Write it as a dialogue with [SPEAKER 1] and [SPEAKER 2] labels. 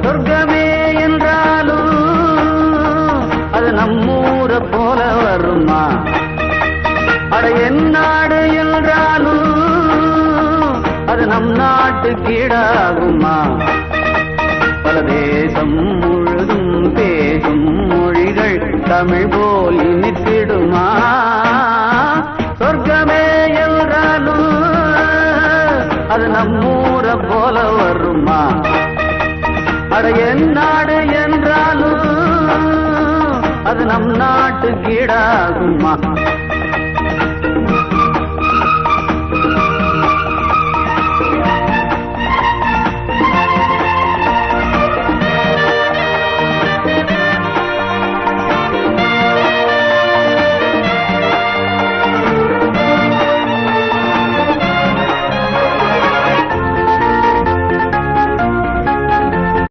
[SPEAKER 1] சொர்க்கமே என்றாலும் அது நம்மூர போல வருமா? அட என் நாடு என்றாலும் அது நம் நாட்டு கீழாகுமா? பல தேசம் முழுதும் பேசும் மொழிகள் தமிழ் போல் இனித்திடுமா? சொர்க்கமே என்றாலும் அது நம்மூர போல வருமா? அட என் நாடு என்றாலும் அது நம் நாட்டு கீழாகுமா?